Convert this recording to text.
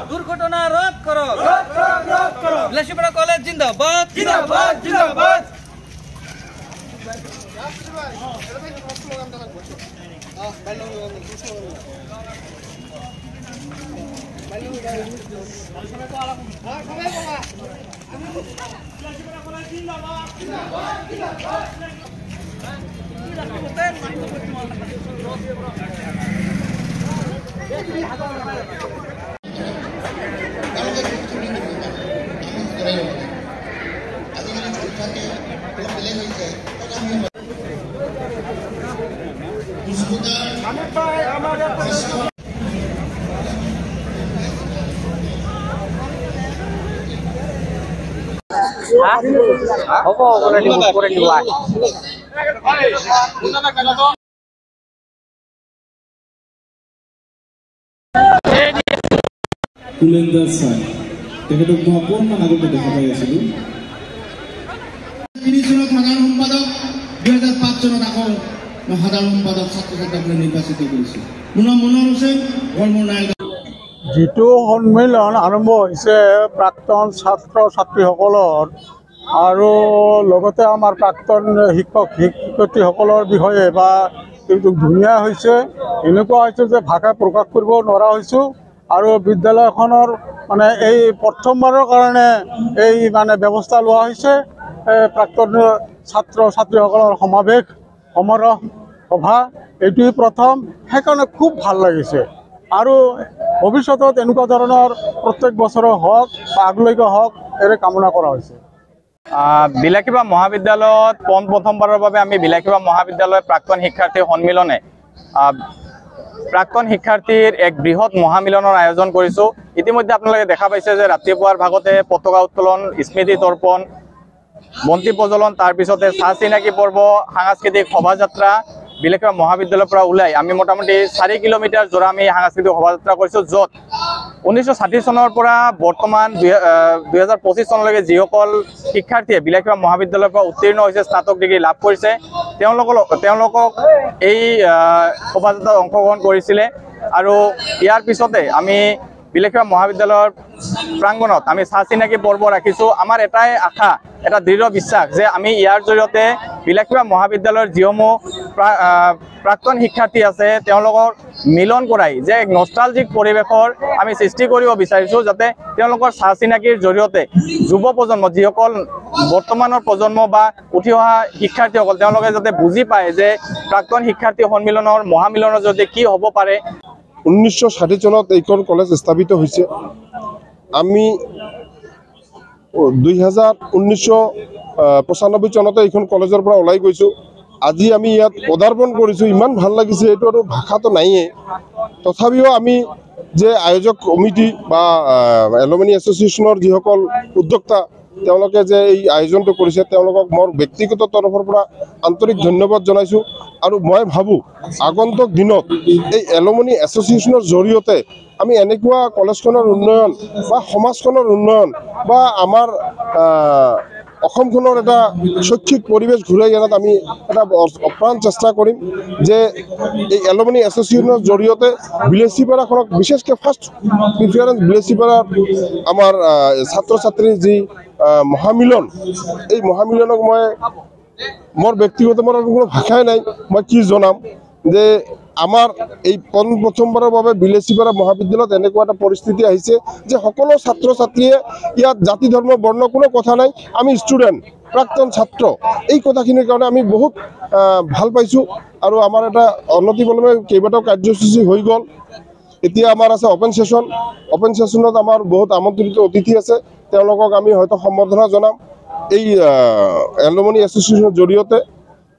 दुर्घटना रोध करो बिलासीपाड़ा कॉलेज जिंदाबाद जिंदाबाद जिंदाबाद কুলেন্দাৰ স্যাৰ তেখেতক মই অকণমান আগতে দেখা পাই আছিলোঁ। ৩ চনত সাধাৰণ সম্পাদক ২০০৫ চনত আকৌ মই সাধাৰণ সম্পাদক ছাত্ৰ ছাত্ৰীসকলে নিৰ্বাচিত কৰিছোঁ। মোৰ নাম মনোহৰ হুছেইন, গড়মূৰ নাইগাঁও। যিটো সন্মিলন আৰম্ভ হৈছে প্ৰাক্তন ছাত্ৰ ছাত্ৰীসকলৰ আৰু লগতে আমাৰ প্ৰাক্তন শিক্ষক শিক্ষয়িত্ৰীসকলৰ বিষয়ে বা এইটো ধুনীয়া হৈছে। এনেকুৱা হৈছে যে ভাষা প্ৰকাশ কৰিব নোৱাৰা হৈছোঁ আৰু বিদ্যালয়খনৰ মানে এই প্ৰথমবাৰৰ কাৰণে এই মানে ব্যৱস্থা লোৱা হৈছে। প্ৰাক্তন ছাত্ৰ ছাত্ৰীসকলৰ সমাৱেশ সমাৰোহ সভা এইটোৱেই প্ৰথম, সেইকাৰণে খুব ভাল লাগিছে আৰু ভৱিষ্যতত এনেকুৱা ধৰণৰ প্ৰত্যেক বছৰে হওক বা আগলৈকে হওক এৰে কামনা কৰা হৈছে। বিলাসীপাৰা মহাবিদ্যালয়ত প্ৰথমবাৰৰ বাবে আমি বিলাসীপাৰা মহাবিদ্যালয় প্ৰাক্তন শিক্ষাৰ্থী সন্মিলনে প্ৰাক্তন শিক্ষাৰ্থীৰ এক বৃহৎ মহামিলনৰ আয়োজন কৰিছোঁ। ইতিমধ্যে আপোনালোকে দেখা পাইছে যে ৰাতিপুৱাৰ ভাগতে পতাকা উত্তোলন, স্মৃতি তৰ্পণ, বন্তি প্ৰজ্বলন, তাৰপিছতে চাহ চিনাকি পৰ্ব, সাংস্কৃতিক শোভাযাত্ৰা বিলাসীপাৰা মহাবিদ্যালয়ৰ পৰা ওলাই আমি মোটামুটি 4 কিলোমিটাৰ জোৰা আমি সাংস্কৃতিক শোভাযাত্ৰা কৰিছোঁ, য'ত 1960 চনৰ পৰা বৰ্তমান 2025 চনলৈকে যিসকল শিক্ষাৰ্থীয়ে বিলাসীপাৰা মহাবিদ্যালয়ৰ পৰা উত্তীৰ্ণ হৈছে, স্নাতক ডিগ্ৰী লাভ কৰিছে, তেওঁলোকক এই শোভাযাত্ৰাত অংশগ্ৰহণ কৰিছিলে। আৰু ইয়াৰ পিছতে আমি বিলাসীপাৰা মহাবিদ্যালয়ৰ প্ৰাংগণত আমি চাহ চিনাকি পৰ্ব ৰাখিছোঁ। আমাৰ এটাই আশা, এটা দৃঢ় বিশ্বাস যে আমি ইয়াৰ জৰিয়তে বিলাসীপাৰা মহাবিদ্যালয়ৰ যিসমূহ প্ৰাক্তন শিক্ষাৰ্থী আছে তেওঁলোকৰ মিলন কৰাই যে এক নষ্টালজিক পৰিৱেশৰ আমি সৃষ্টি কৰিব বিচাৰিছোঁ, যাতে তেওঁলোকৰ চাহ চিনাকিৰ জৰিয়তে যুৱ প্ৰজন্ম, যিসকল বৰ্তমানৰ প্ৰজন্ম বা উঠি অহা শিক্ষাৰ্থীসকল, তেওঁলোকে যাতে বুজি পায় যে প্ৰাক্তন শিক্ষাৰ্থী সন্মিলনৰ মহামিলনৰ জৰিয়তে কি হ'ব পাৰে। 1960 চনত এইখন কলেজ স্থাপিত হৈছে। আমি 1995 চনতে এইখন কলেজৰ পৰা ওলাই গৈছোঁ। আজি আমি ইয়াত পদাৰ্পণ কৰিছোঁ, ইমান ভাল লাগিছে। এইটো আৰু ভাষাটো নাইয়ে, তথাপিও আমি যে আয়োজক কমিটি বা এলুমিনি এছ'চিয়েশ্যনৰ যিসকল উদ্যোক্তা তেওঁলোকে যে এই আয়োজনটো কৰিছে তেওঁলোকক মোৰ ব্যক্তিগত তৰফৰ পৰা আন্তৰিক ধন্যবাদ জনাইছোঁ। আৰু মই ভাবোঁ আগন্তুক দিনত এই এলুমিনি এছ'চিয়েশ্যনৰ জৰিয়তে আমি এনেকুৱা কলেজখনৰ উন্নয়ন বা সমাজখনৰ উন্নয়ন বা আমাৰ অসমখনৰ এটা শৈক্ষিক পৰিৱেশ ঘূৰাই অনাত আমি এটা অপ্ৰাণ চেষ্টা কৰিম যে এই এলুমিনি এছ'চিয়েশ্যনৰ জৰিয়তে বিলাসীপাৰাখনক বিশেষকৈ ফাৰ্ষ্ট প্ৰিফাৰেঞ্চ বিলাসীপাৰাৰ আমাৰ ছাত্ৰ ছাত্ৰীৰ যি মহামিলন, এই মহামিলনক মই মোৰ ব্যক্তিগত মোৰ কোনো ভাষাই নাই, মই কি জনাম যে আমাৰ এই প্ৰথমবাৰৰ বাবে বিলাসীপাৰা মহাবিদ্যালয়ত এনেকুৱা এটা পৰিস্থিতি আহিছে যে সকলো ছাত্ৰ ছাত্ৰীয়ে ইয়াত জাতি ধৰ্ম বৰ্ণ কোনো কথা নাই, আমি ষ্টুডেণ্ট প্ৰাক্তন ছাত্ৰ, এই কথাখিনিৰ কাৰণে আমি বহুত ভাল পাইছোঁ। আৰু আমাৰ এটা অনতিপলমে কেইবাটাও কাৰ্যসূচী হৈ গ'ল। এতিয়া আমাৰ আছে অপেন ছেশ্যন। অপেন ছেশ্যনত আমাৰ বহুত আমন্ত্ৰিত অতিথি আছে, তেওঁলোকক আমি হয়তো সম্বৰ্ধনা জনাম এই এলুমিনি এছ'চিয়েশ্যনৰ জৰিয়তে।